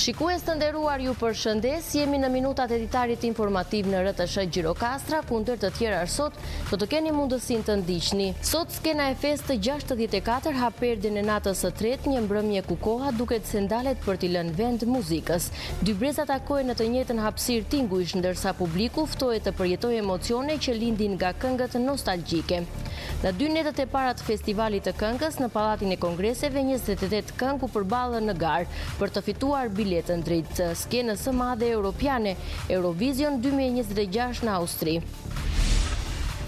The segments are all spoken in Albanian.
Shikues të nderuar, ju përshëndes, jemi në minutat editarit informativ në RTS Gjirokastra, kundër të tjera sot, do të keni mundësinë të ndiqni. Sot skena e festë 64 hap perdën e natës së tretë, një mbrëmje ku koha duket se ndalet për t'i lënë vend muzikës. Dy breza takojnë në të njëjtën hapësirë tinguish, ndërsa publiku ftohet të përjetojë emocione që lindin nga këngët nostalgjike. Në 2 netët e para të festivalit të këngës në Pallatin e Kongreseve, 28 këngë u përballën në garë për të fituar biletën drejt skenës së madhe europiane Eurovision 2026 në Austri.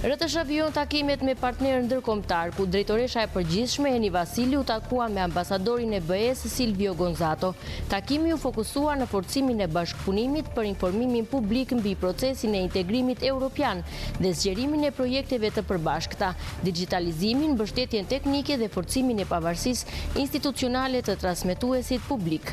RTS vijon takimet me partnerë ndërkombëtar, ku drejtoresha e përgjithshme Eni Vasili u takua me ambasadorin e BE-s Silvio Gonzato. Takimi u fokusua në forcimin e bashkëpunimit për informimin publik mbi procesin e integrimit europian dhe zgjerimin e projekteve të përbashkëta, digitalizimin, mbështetjen teknike dhe forcimin e pavarësisë institucionale të transmetuesit publik.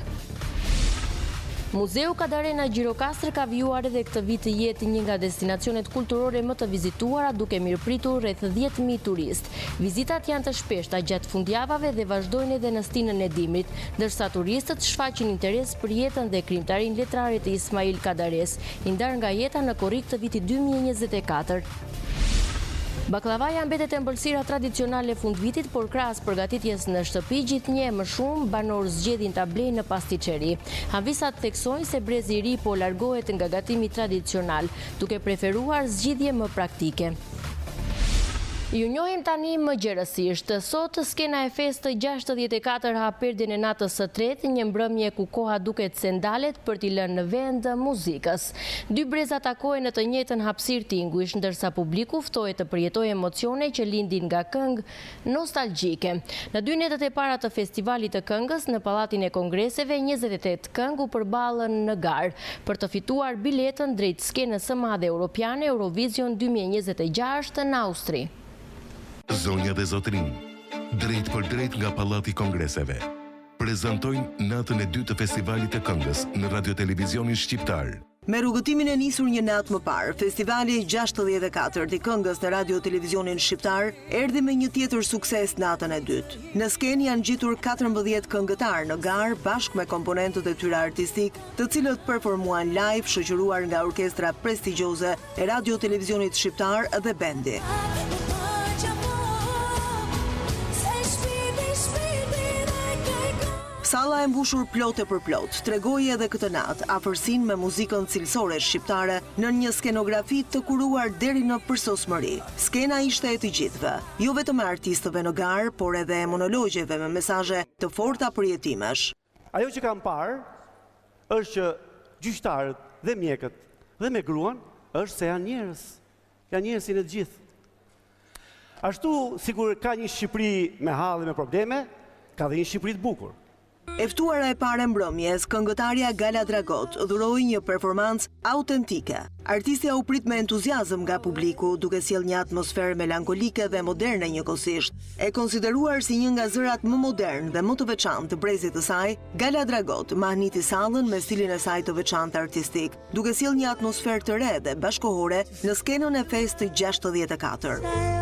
Muzeu Kadarena Gjirokastër ka vijuar edhe këtë vit të jetë një nga destinacionet kulturore më të vizituara, duke mirëpritur rreth 10.000 turistë. Vizitat janë të shpeshta gjatë fundjavave dhe vazhdojnë edhe në stinën e dimrit, ndërsa turistët shfaqin interes për jetën dhe krijimtarinë letrare të Ismail Kadares, i ndarë nga jeta në korrik të vitit 2024. Baklavaja mbetet ëmbëlsira tradicionale fundvitit, por krahas përgatitjes në shtëpi, gjithnjë më shumë banorë zgjedhin ta blejnë në pasticeri. Hanvisat theksojnë se brezi i ri po largohet nga gatimi tradicional, duke preferuar zgjidhje më praktike. Ju njohim tani më gjerësisht. Sot skena e festë 64 hap perdën e natës së tretë, një mbrëmje ku koha duket se ndalet për t'i lënë vend muzikës. Dy breza takojnë në të njëjtën hapësirë tinguish, ndërsa publiku ftohet të përjetojë emocione që lindin nga këngë nostalgjike. Në 2 netët e para të festivalit të këngës në Pallatin e Kongreseve, 28 këngë u përballën në garë për të fituar biletën drejt skenës së madhe europiane Eurovision 2026 në Austri. Zonja dhe zotrin, drejt për drejt nga Pallati Kongreseve, prezantojnë natën e 2 të festivalit të këngës në Radio-Televizionin Shqiptar. Me rrugëtimin e nisur një natë më parë, festivali 64 të këngës në Radio-Televizionin Shqiptar erdhi me një tjetër sukses natën e dytë. Në skenë janë gjitur 14 këngëtarë në garë bashkë me komponentët e tyre artistik, të cilët performuan live shoqëruar nga orkestra prestigjioze e Radio-Televizionit Shqiptar dhe bendi. Salla e mbushur plot e për plot, tregoi edhe këtë natë afërsinë me muzikën cilësore shqiptare në një skenografi të kuruar deri në përsosmëri. Skena ishte e të gjithëve, jo vetëm e artistëve në garë, por edhe e monologjeve me mesazhe të forta për jetimesh. Ajo që kam parë është që gjyqtarët dhe mjekët dhe me gruan është se janë njerëz si në të gjithë. Ashtu sikur ka një Shqipëri me hall dhe me probleme, ka dhe një Shqipëri të bukur. E ftuara e parë mbrëmjes, këngëtarja Gala Dragot dhuroi një performancë autentike. Artistja u prit me entuziazëm nga publiku, duke sjellë një atmosferë melankolike dhe moderne njëkohësisht. E konsideruar si një nga zërat më modern dhe më të veçantë të brezit të saj, Gala Dragot mahniti sallën me stilin e saj të veçantë artistik, duke sjellë një atmosferë të re dhe bashkëkohore në skenën e festë 64.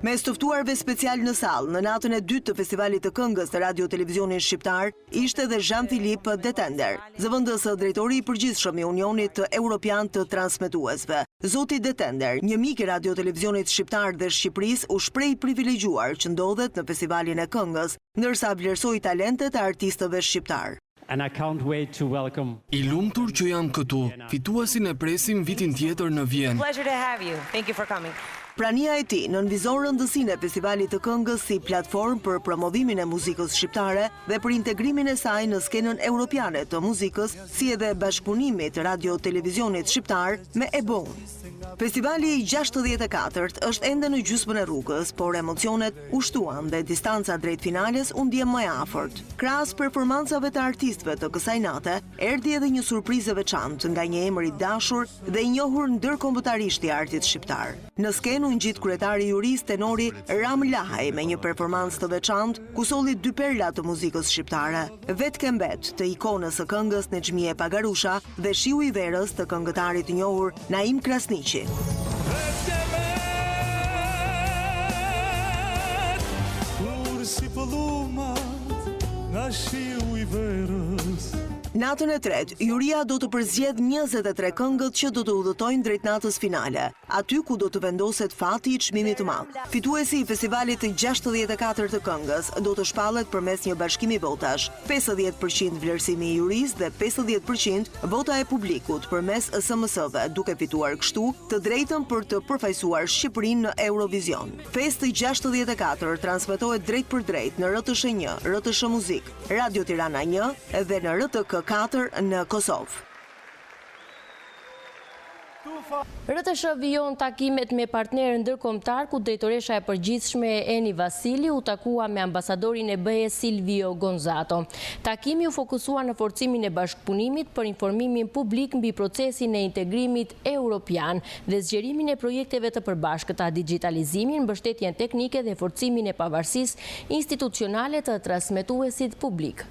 Me stoftuarve special në sallë, në natën e dytë të festivalit të këngës të Radio-Televizionin Shqiptar, ishte dhe Jean-Philippe Detender, zëvendësë drejtori i përgjithshëm i Unionit Evropian të Transmetuesve. Zoti Detender, një mik i Radio-Televizionit Shqiptar dhe Shqipërisë, u shpreh privilegjuar që ndodhet në festivalin e këngës, ndërsa vlerësoi talentet e artistëve shqiptar. I lumtur që jam këtu, fituesin e presim vitin tjetër në Vjenë. Prania e tij në nënvizon rëndësinë e festivalit të këngës si platformë për promovimin e muzikës shqiptare dhe për integrimin e saj në skenën europiane të muzikës, si edhe bashkëpunimit Radio-Televizionit Shqiptar me EBON. Festivali i 64 është ende në gjysmën e rrugës, por emocionet u shtuan dhe distanca drejt finales u ndje më e afërt. Krahas performancave të artistëve të kësaj nate, erdhi edhe një surprizë e veçantë nga një emër i dashur dhe i njohur ndërkombëtarisht i artit shqiptar. Në skenë u ngjit kryetari i jurisë tenori Ram Lahaj me një performancë të veçantë ku solli 2 perla të muzikës shqiptare. Vetë mbet të ikonës së këngës Nexhmie Pagarusha dhe Shiu i verës të këngëtarit të njohur Naim Krasniqi. si pëllumat nga shiu I verës. Natën e tretë, juria do të përzgjedh 23 këngët që do të udhëtojnë drejt natës finale, aty ku do të vendoset fati I çmimit të madh. Fituesi I festivalit të 64 të këngës do të shpallet përmes një bashkimi votash, 50% vlerësimi I jurisë dhe 50% vota e publikut përmes SMS-ve, duke fituar kështu të drejtën për të përfaqësuar Shqipërinë në Eurovision. Festi 64 transmetohet drejt për drejt në RTS 1, RTS Muzik, Radio Tirana 1 dhe në RTK 4 në Kosovë. RTS vijon takimet me partnerë ndërkombëtar ku drejtoresha e përgjithshme Eni Vasili u takua me ambasadorin e BE Silvio Gonzato. Takimi u fokusua në forcimin e bashkëpunimit për informimin publik mbi procesin e integrimit europian dhe zgjerimin e projekteve të përbashkëta, digitalizimin, mbështetjen teknike dhe forcimin e pavarësisë institucionale të transmetuesit publik.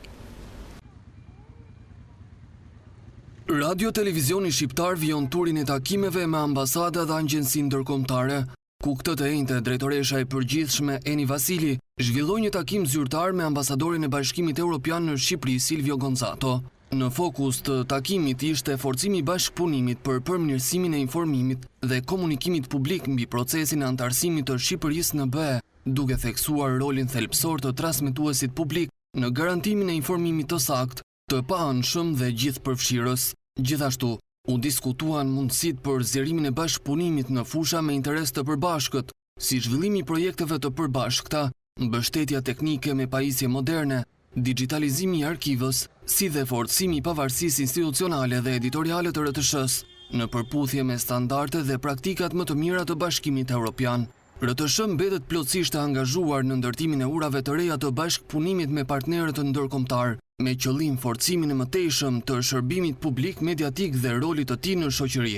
Radio Televizioni Shqiptar vijon turin e takimeve me ambasada dhe agjensi ndërkombëtare, ku këtë të enjte drejtoresha e përgjithshme Eni Vasili zhvilloi një takim zyrtar me ambasadorin e Bashkimit Evropian në Shqipëri Silvio Gonzato. Në fokus të takimit ishte forcimi I bashkëpunimit për përmirësimin e informimit dhe komunikimit publik mbi procesin e antarësimit të Shqipërisë në BE, duke theksuar rolin thelbësor të transmetuesit publik në garantimin e informimit të saktë, të paanshëm dhe gjithëpërfshirës. Gjithashtu, u diskutuan mundësitë për zgjerimin e bashkëpunimit në fusha me interes të përbashkët, si zhvillimi I projekteve të përbashkëta, mbështetja teknike me pajisje moderne, digitalizimi I arkivës, si dhe forcimi I pavarësisë institucionale dhe editoriale të RTS-s, në përputhje me standarde dhe praktikat më të mira të Bashkimit Evropian. RTS mbetet plotësisht e angazhuar në ndërtimin e urave të reja të bashkëpunimit me partnerët ndërkombëtar, me qëllim forcimin e mëtejshëm të shërbimit publik, mediatik dhe rolit të tij në shoqëri.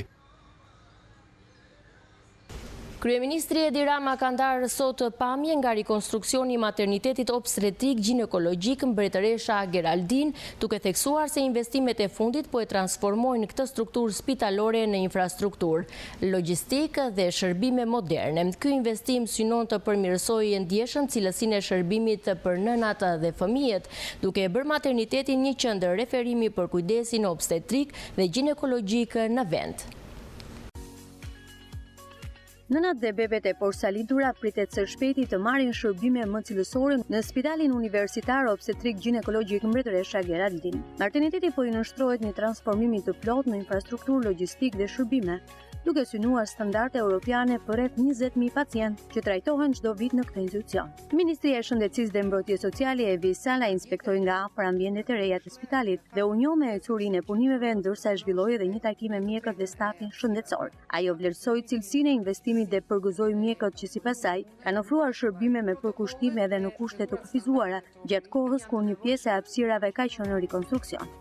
Kryeministri Edi Rama ka ndarë sot pamje nga rikonstruksioni I maternitetit obstetrik ginekologjik mbretëresha Geraldin, duke theksuar se investimet e fundit po e transformojnë këtë strukturë spitalore në infrastrukturë, logjistikë dhe shërbime moderne. Ky investim synon të përmirësojë ndjeshëm cilësinë e shërbimit për nënat dhe fëmijët, duke e bërë maternitetin një qendër referimi për kujdesin obstetrik dhe ginekologjik në vend. Nënat dhe bebet e porsalitura pritet së shpejti të marrin shërbime më cilësore në Spitalin Universitar Obstetrik Ginekologjik Mbretëresha Geraldin. Materniteti po I nënshtrohet një transformimi të plotë në infrastrukturë logjistik dhe shërbime, duke synuar standarde europiane për rreth 20.000 pacientë që trajtohen çdo vit në këtë institucion. Ministria e Shëndetësisë dhe Mbrojtjes Sociale Evi Sala inspektoi nga afër ambientet e reja të spitalit dhe u njoh me ecurinë e punimeve ndërsa e zhvilloi edhe një takim me mjekët dhe stafin shëndetësor. Ajo vlerësoi cilësinë e investimit dhe përgëzoi mjekët që sipas saj kanë ofruar shërbime me përkushtime edhe në kushte të kufizuara gjatë kohës kur një pjesë e hapësirave ka qenë në rikonstruksion.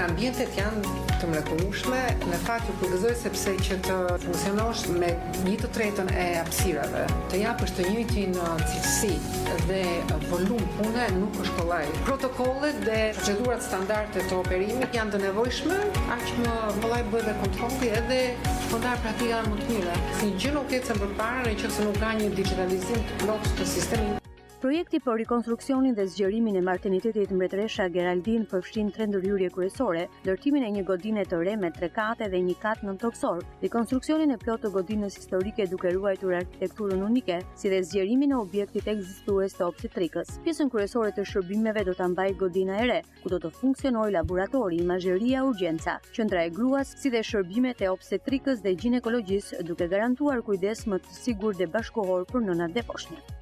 Ambientet janë të mrekullueshme, në fakt ju përgëzoj sepse që të funksionosh me 1/3 e hapësirave, të japësh të njëjtin cilësi dhe volum pune nuk është kollaj. Protokollet dhe procedurat standarde të operimit janë të nevojshme, aq më kollaj bëhet dhe kontrolli edhe shpërndar praktika më të mira. Si gjë nuk ecën përpara nëse nuk ka një digitalizim të plotë të sistemit. Projekti për rikonstruksionin dhe zgjerimin e maternitetit Mbretëresha Geraldin përfshin 3 ndërhyrje kryesore, ndërtimin e një godine të re me 3 kate dhe një kat nëntokësor, rikonstruksionin e plotë të godinës historike duke ruajtur arkitekturën unike, si dhe zgjerimin e objektit ekzistues të obstetrikës. Pjesën kryesore të shërbimeve do ta mbajë godina e re, ku do të funksionojë laboratori, imazheria, urgjenca, qendra e gruas, si dhe shërbimet e obstetrikës dhe ginekologjisë, duke garantuar kujdes më të sigurt dhe bashkëkohor për nënat dhe poshtënjat.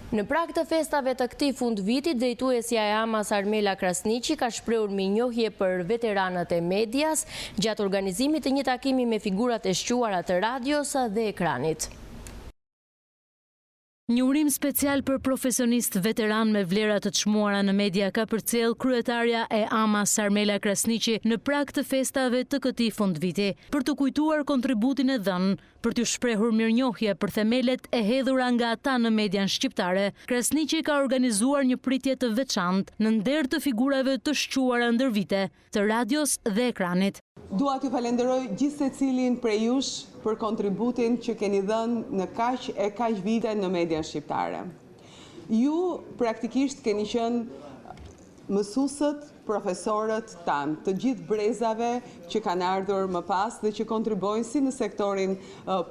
Në prag të festave të këtij fundviti, drejtuesja e Amas Armela Krasniqi ka shprehur mirënjohje për veteranët e medias gjatë organizimit të një takimi me figurat e shquara të radios dhe ekranit. Një urim special për profesionist veteran me vlera të çmuara në media ka përcjell kryetarja e Amas Armela Krasniqi në prag të festave të këtij fundviti, për të kujtuar kontributin e dhënë, për t'u shprehur mirënjohje për themelet e hedhura nga ata në median shqiptare. Krasniqi ka organizuar një pritje të veçantë në nder të figurave të shquara ndër vite, të radios dhe ekranit. Dua t'ju falenderoj gjithë secilin prej jush për kontributin që keni dhënë në kaq vite në median shqiptare. Ju praktikisht keni qenë mësuesët, profesorët tanë, të gjithë brezave që kanë ardhur më pas dhe që kontribuojnë si në sektorin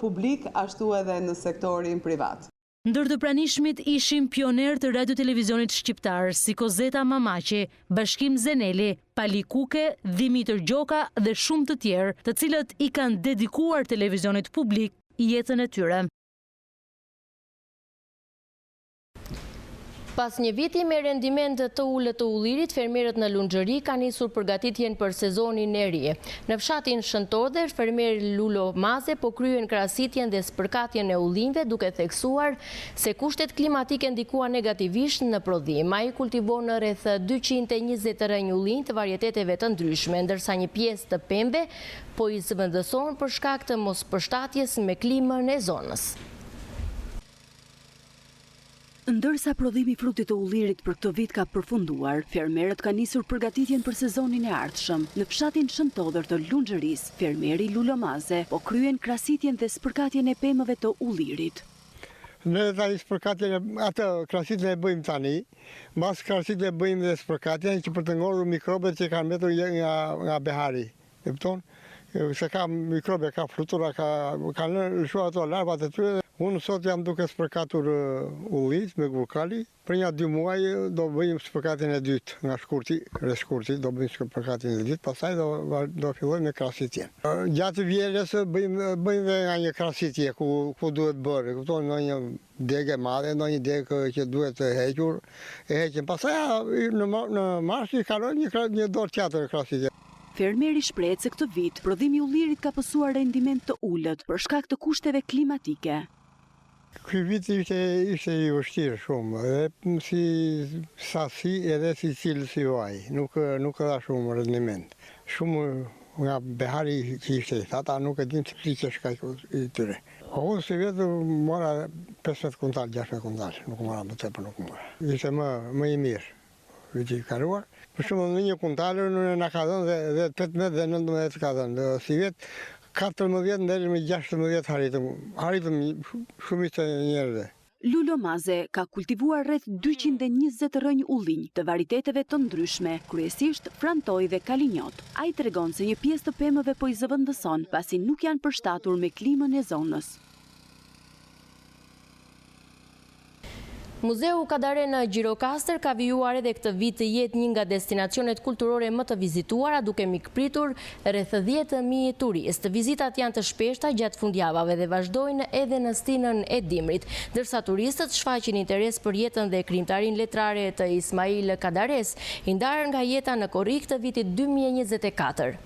publik, ashtu edhe në sektorin privat. Ndër të pranishmit ishim pioner të radio-televizionit shqiptar, si Kozeta Mamaçi, Bashkim Zeneli, Pali Kuke, Dimitër Gjoka dhe shumë të tjerë, të cilët i kanë dedikuar televizionit publik jetën e tyre. Pas një viti me rendiment të ulët të ullirit, fermerët në Lunxhëri kanë nisur përgatitjen për sezonin e ri. Në fshatin Shëntodër, fermeri Lulo Maze po kryen krahasitjen dhe spërkatjen e ullinjve, duke theksuar se kushtet klimatike ndikuan negativisht në prodhim. Ai kultivon rreth 220 rrënjë ullinj të varieteteve të ndryshme, ndërsa një pjesë të pembe po i zëvendëson për shkak të mospërshtatjes me klimën e zonës. Ndërsa prodhimi i frutit të ullirit për këtë vit ka përfunduar, fermerët kanë nisur përgatitjen për sezonin e ardhshëm. Në fshatin Shëntodër të Lunxhërisë, fermeri Lulo Maze po kryen krahasitjen dhe spërkatjen e pemëve të ullirit. Ne tani spërkatjen atë krahasitjen e bëjmë tani, mbas krahasitjen e bëjmë dhe spërkatjen që për të ngorur mikrobet që kanë mbetur nga behari. E kupton? Se ka mikrobe, ka flutura, kanë lëshuar ato larvat e tyre. Unë sot jam duke spërkatur ullit me gurkali. Për një 2 muaj do bëjmë spërkatjen e dytë nga shkurti, do bëjmë spërkatjen e dytë, pastaj do fillojmë me krahasitjen. Gjatë vjerës bëjmë nga një krahasitje ku duhet bërë, kupton, në një degë e madhe, në një degë që duhet të hequr, e heqim. Pastaj në mars i kalon një dorë tjetër krahasitje. Fermeri shprehet se këtë vit prodhimi i ullirit ka pësuar rendiment të ulët për shkak të kushteve klimatike. Ky vit ishte i vështirë shumë, edhe si sasi edhe si cilësi vaj, nuk dha shumë rendiment. Shumë nga behari që ishte, ata nuk e din të priqesh kaq i tyre. Unë si vetë mora 15 kuntal, 16 kuntal, nuk mora më tepër, nuk mora. Ishte më i mirë, viti i kaluar. Për shumë në një kuntalë në ka dhënë dhe 18 dhe 19 ka dhënë. Si vetë 14 deri me 16 haritëm shumicë e njerëzve. Lulo Maze ka kultivuar rreth 220 rrënjë ullinj të varieteteve të ndryshme, kryesisht frantoj dhe kalinjot. Ai tregon se një pjesë të pemëve po i zëvendëson, pasi nuk janë përshtatur me klimën e zonës. Muzeu Kadare në Gjirokastër ka vijuar edhe këtë vit të jetë një nga destinacionet kulturore më të vizituara, duke mikpritur rreth 10.000 turistë. Vizitat janë të shpeshta gjatë fundjavave dhe vazhdojnë edhe në stinën e dimrit, ndërsa turistët shfaqin interes për jetën dhe krijimtarinë letrare të Ismail Kadares, i ndarë nga jeta në korrik të vitit 2024.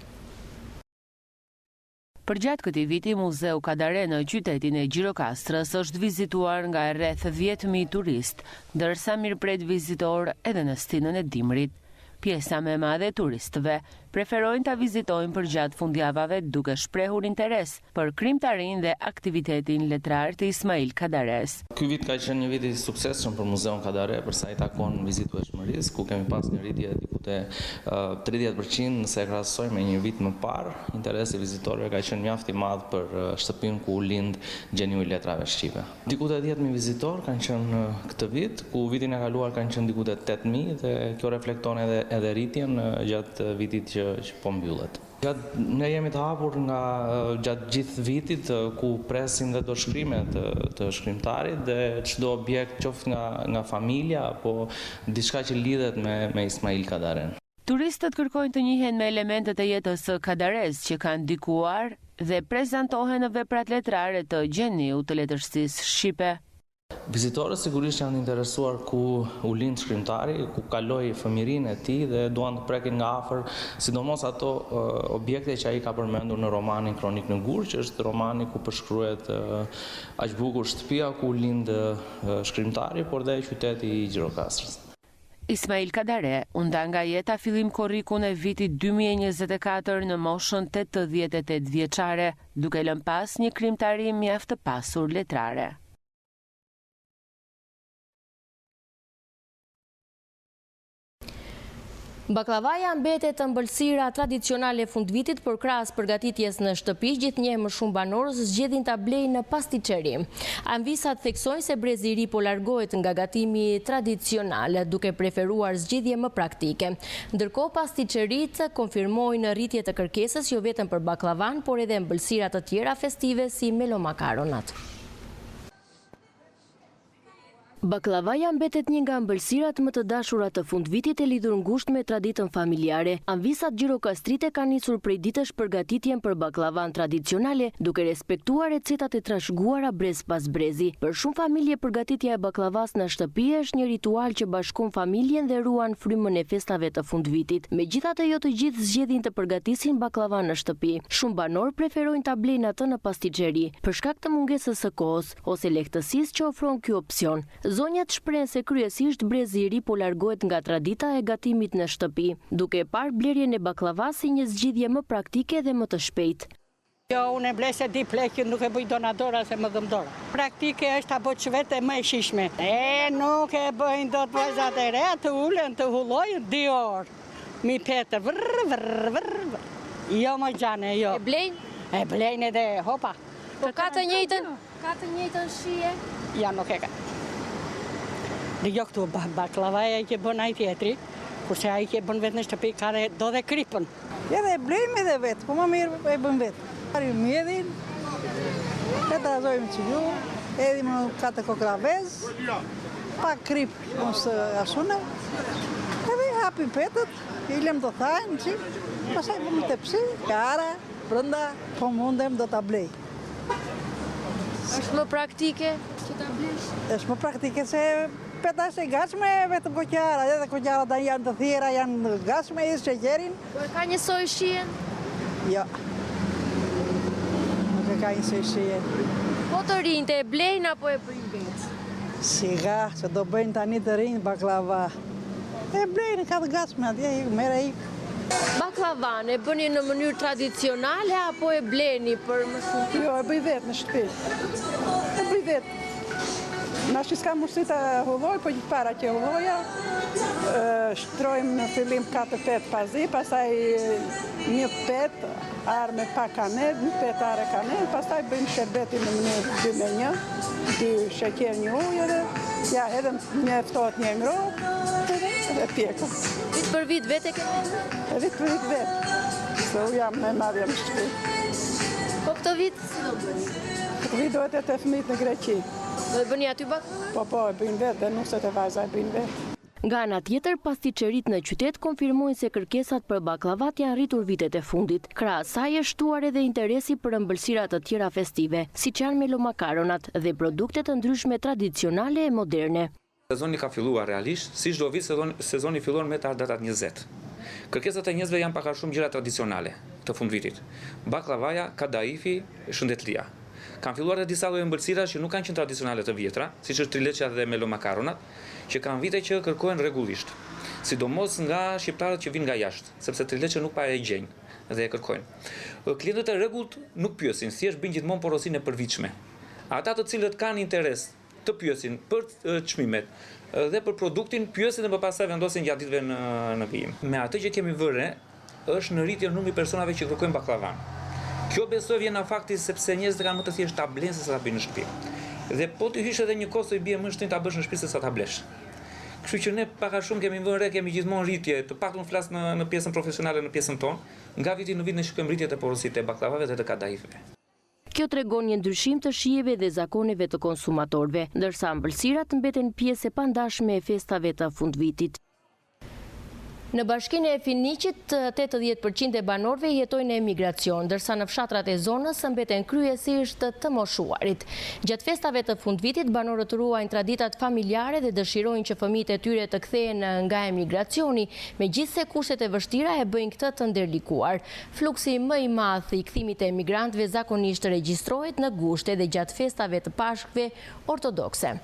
Përgjatë këtij viti, Muzeu Kadare në qytetin e Gjirokastrës është vizituar nga rreth 10.000 turistë, ndërsa mirëpret vizitor edhe në stinën e dimrit. Pjesa më e madhe e turistëve preferojnë ta vizitojnë përgjatë fundjavave duke shprehur interes për krijimtarinë dhe aktivitetin letrar të Ismail Kadares. Ky vit ka qenë një vit i suksesshëm për Muzeun Kadare për sa i takon vizitueshmërisë, ku kemi pas një rritje diku te 30% nëse e krahasojmë me një vit më parë. Interesi i vizitorëve ka qenë mjaft i madh për shtëpinë ku u lind gjeniu i letrave shqipe. Diku te 10.000 vizitorë kanë qenë këtë vit, ku vitin e kaluar kanë qenë diku te 8.000 dhe kjo reflekton edhe rritjen gjatë vitit që po mbyllet. Ne jemi të hapur nga gjatë gjithë vitit ku presim dhe dorëshkrimet të shkrimtarit dhe çdo objekt qoftë nga familja apo diçka që lidhet me Ismail Kadaren. Turistët kërkojnë të njihen me elementet e jetës së Kadares që kanë ndikuar dhe prezantohen në veprat letrare të gjeniut të letërsisë shqipe. Vizitorët sigurisht janë interesuar ku u lind shkrimtari, ku kaloi fëmijërinë e tij dhe duan të prekin nga afër, sidomos ato objekte që ai ka përmendur në romanin Kronik në Gur, që është romani ku përshkruhet aq bukur shtëpia ku u lind shkrimtari, por dhe qyteti i Gjirokastrës. Ismail Kadare u nda nga jeta fillim korrikun e vitit 2024 në moshën 88 vjeçare, duke lënë pas një krijimtari mjaft të pasur letrare. Baklavaja mbetet ëmbëlsira tradicionale fundvitit për krahas përgatitjes në shtëpi, gjithnjë më shumë banorës zgjedhin ta blejnë në pasticeri. Anvisat theksojnë se brezi i ri po largohet nga gatimi tradicional, duke preferuar zgjedhje më praktike. Ndërkohë pasticeritë konfirmojnë rritje të kërkesës jo vetëm për baklavan, por edhe ëmbëlsira të tjera festive si melomakaronat. Baklavaja mbetet një nga ëmbëlsirat më të dashurat të fundvitit e lidhur ngushtë me traditën familjare. Anvisat gjirokastrite kanë nisur prej ditësh përgatitjen për baklavan tradicionale, duke respektuar recetat e trashëguara brez pas brezi. Për shumë familje përgatitja e baklavas në shtëpi është një ritual që bashkon familjen dhe ruan frymën e festave të fundvitit. Megjithatë, jo të gjithë zgjedhin të përgatisin baklavan në shtëpi. Shumë banor preferojnë ta blejnë atë në pasticeri, për shkak të mungesës së kohës ose lehtësisë që ofron ky opsion. Zonjat shprehen se kryesisht brezi i ri po largohet nga tradita e gatimit në shtëpi, duke parë blerjen e baklavas si një zgjidhje më praktike dhe më të shpejtë. Jo, unë e blej se di pleqin, nuk e bëj donadora se më dhëmdora. Praktike është ta bëj vetë e më e shishme. Nuk e bëjnë do të vajzat e re, të ulen, të hullojnë 2 orë. Mi petë, vrr. Jo më gjane, jo. E blejnë? E blejnë edhe hopa. Po ka të njëjtën shije? Ja, nuk e ka. Dhe jo këtu baklavaja i ke bën ai tjetri, kurse ai ke bën vetë në shtëpi ka do dhe kripën. Edhe e blejmë edhe vetë, po më mirë e bën vetë. Parim mjedhin, e të razojmë që ju, edhim në 4 kokravez, pa krip mos asune, edhe hapim petët, i lem do thajnë që, pasaj po më tepsi, kara, brënda, po mundem do të blej. Është më praktike që ta blesh? Është më praktike se peta është e gatshme vetëm koqara, edhe koqara janë të thjera, janë gatshme, i sheqerin. Po e ka njësoj shijen? Jo. Nuk e ka njësoj shijen. Po të rinjtë e blejnë apo e bëjnë vetë? Siga, se do bëjnë tani të rinjë baklava. E blejnë, ka të gatshme atje, mere i. Baklavan e bëni në mënyrë tradicionale apo e bleni për më shumë? Jo, e bëj vetë në shtëpi. E bëj vetë. Na që s'ka mundësi të hulloj, po gjithë para që hulloja, shtrojmë në fillim 4 petë pazi, pasaj 1 petë arë me pa kanel, 1 petë arë kanel, pasaj bëjmë sherbeti në mënyrë 2-1, 2 sheqer 1 ujë, ja edhe një eftohet 1 ngro, edhe pjekëm. Vit për vit vetë e këtë? Vit për vit vetë, se u jam me madhja më shtëpi. Po këtë vit si do bëni? Këtë vit dojtë e të fëmijët në Greqi. Do e bëni aty baklava? Po, e bëjnë vetë, dhe nuk se të vajza e bëjnë vetë. Nga ana tjetër, pasticeritë në qytet konfirmojnë se kërkesat për baklavat janë rritur vitet e fundit. Krahas saj është shtuar edhe interesi për ëmbëlsira të tjera festive, siç janë melomakaronat dhe produkte të ndryshme tradicionale e moderne. Sezoni ka filluar realisht, si çdo vit sezoni fillon me datat 20. Kërkesat e njerëzve janë pak a shumë gjëra tradicionale të fundvitit. Baklavaja, kadaifi, shëndetlia. Kanë filluar edhe disa lloje ëmbëlsira që nuk kanë qenë tradicionale të vjetra, siç është trileçja dhe melomakaronat, që kanë vite që kërkohen rregullisht. Sidomos nga shqiptarët që vinë nga jashtë, sepse trileçja nuk pa e gjejnë dhe e kërkojnë. Klientët e rregullt nuk pyesin, thjesht bëjnë gjithmonë porosinë e përvitshme. Ata të cilët kanë interes të pyesin për çmimet dhe për produktin, pyesin dhe më pastaj vendosin gjatë ditëve në vijim. Me atë që kemi vënë, është në rritje numri personave që kërkojnë baklavan. Kjo besoj vjen nga fakti sepse njerëzit kanë më të thjeshtë ta blenë se sa ta bëjnë në shtëpi. Dhe po të hysh edhe një kosto i bie më shtrenjtë ta bësh në shtëpi se sa ta blesh. Kështu që ne pak a shumë kemi vënë re, kemi gjithmonë rritje, të paktën flas në pjesën profesionale, në pjesën tonë, nga viti në vit ne shikojmë rritje të porositë të baklavave dhe të kadaifeve. Kjo tregon një ndryshim të shijeve dhe zakoneve të konsumatorëve, ndërsa ëmbëlsirat mbeten pjesë e pandashme e festave të fundvitit. Në bashkinë e Finiqit, 80% e banorëve jetojnë në emigracion, ndërsa në fshatrat e zonës mbeten kryesisht të moshuarit. Gjatë festave të fundvitit, banorët ruajnë traditat familjare dhe dëshirojnë që fëmijët e tyre të kthehen nga emigracioni, megjithse kushtet e vështira e bëjnë këtë të ndërlikuar. Fluksi më i madh i kthimit të emigrantëve zakonisht regjistrohet në gushte dhe gjatë festave të Pashkëve ortodokse.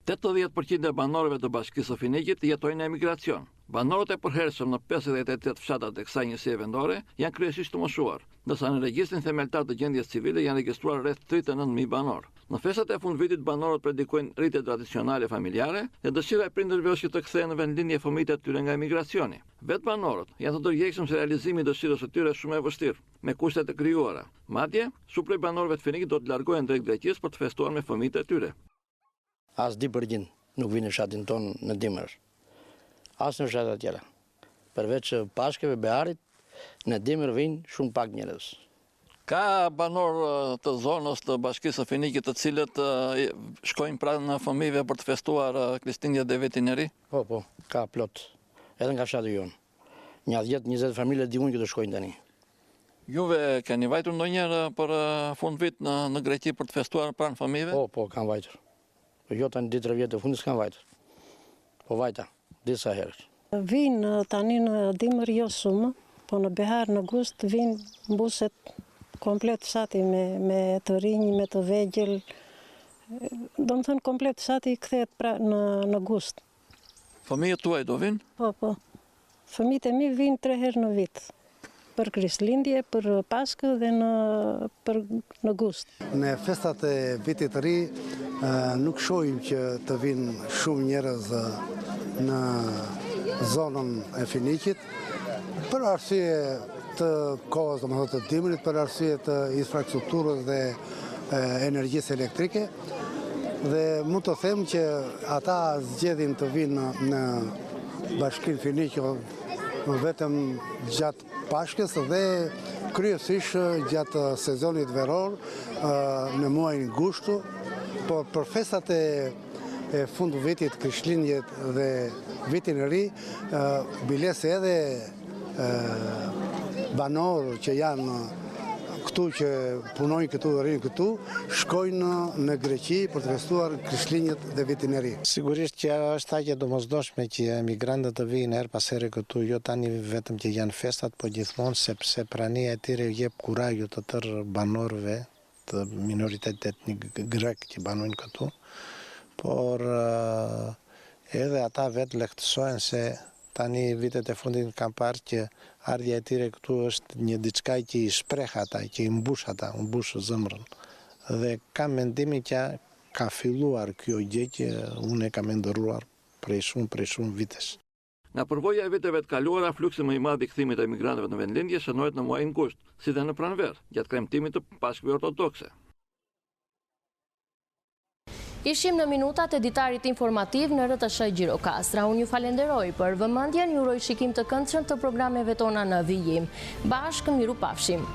80% e banorëve të Bashkisë së Finiqit jetojnë në emigracion. Banorët e përhershëm në 58 fshatat e kësaj njësie vendore janë kryesisht të moshuar, ndërsa në regjistrin themeltar të gjendjes civile janë regjistruar rreth 39.000 banor. Në festat e fundvitit banorët predikojnë rritje tradicionale familjare dhe dëshira e prindërve është që të kthehen në vendlinje fëmijët e tyre nga emigracioni. Vetë banorët janë të dërgjekshëm se realizimi i dëshirës së tyre është shumë e vështirë, me kushte të krijuara. Madje, shumë prej banorëve të Finikit do të largohen drejt Greqisë për të festuar me fëmijët e tyre. As 2% nuk vinë në fshatin ton në dimër. As në fshatat tjera. Përveç pashkeve, beharit, në dimër vinë shumë pak njerëz. Ka banor të zonës të Bashkisë së Finikit të cilët shkojnë pranë fëmijëve për të festuar Krishtlindjen dhe vitin e ri? Po, ka plot. Edhe nga fshati jonë. Një 10-20 familje diun që të shkojnë tani. Juve keni vajtur ndonjëherë për fund vit në Greqi për të festuar pranë fëmijëve? Po, kam vajtur. Jo tani 2-3 vjet të fundit s'kam vajtur. Po vajta disa herë. Vinë tani në dimër jo shumë, po në behar në gusht vinë mbuset komplet fshati me të rinj, me të vegjël. Do më thënë komplet fshati kthehet pra në gusht. Fëmijët tuaj do vinë? Po. Fëmijët e mi vinë 3 herë në vit. Për Krishtlindje, për Pashkë dhe në gusht. Në festat e vitit të ri nuk shohim që të vinë shumë njerëz në zonën e Finikit, për arsye të kohës, domethënë të dimrit, për arsye të infrastrukturës dhe energjisë elektrike, dhe mund të them që ata zgjedhin të vinë në Bashkinë Finikë vetëm gjatë Pashkës dhe kryesisht gjatë sezonit veror në muajin gushtu, por për festat e fund vitit, Krishtlindjet dhe vitin e ri, bilese edhe banorë që janë këtu që punojnë këtu dhe rinë këtu, shkojnë në Greqi për të festuar Krishtlindjet dhe vitin e ri. Sigurisht që është aq e domosdoshme që emigrantët të vinë her pas here këtu, jo tani vetëm që janë festat, po gjithmonë sepse prania e tyre jep kurajë të tërë banorëve të minoritetit etnik grek që banojnë këtu, por edhe ata vetë lehtësohen se tani vitet e fundit kam parë që ardhja e tyre këtu është një diçka që i shpreh ata, që i mbush ata, mbush zemrën. Dhe kam mendimin që ka filluar kjo gjë që unë e kam menduar prej shumë vitesh. Nga përvoja e viteve të kaluara, fluksi më i madh i kthimit të emigrantëve në vendlindje shënohet në muajin gusht, si dhe në pranver, gjatë kremtimit të Pashkëve Ortodokse. Ishim në minutat e ditarit informativ në RTS Gjirokastra. Unë ju falenderoj për vëmendjen, ju uroj shikim të këndshëm të programeve tona në vijim. Bashkë, miru pafshim.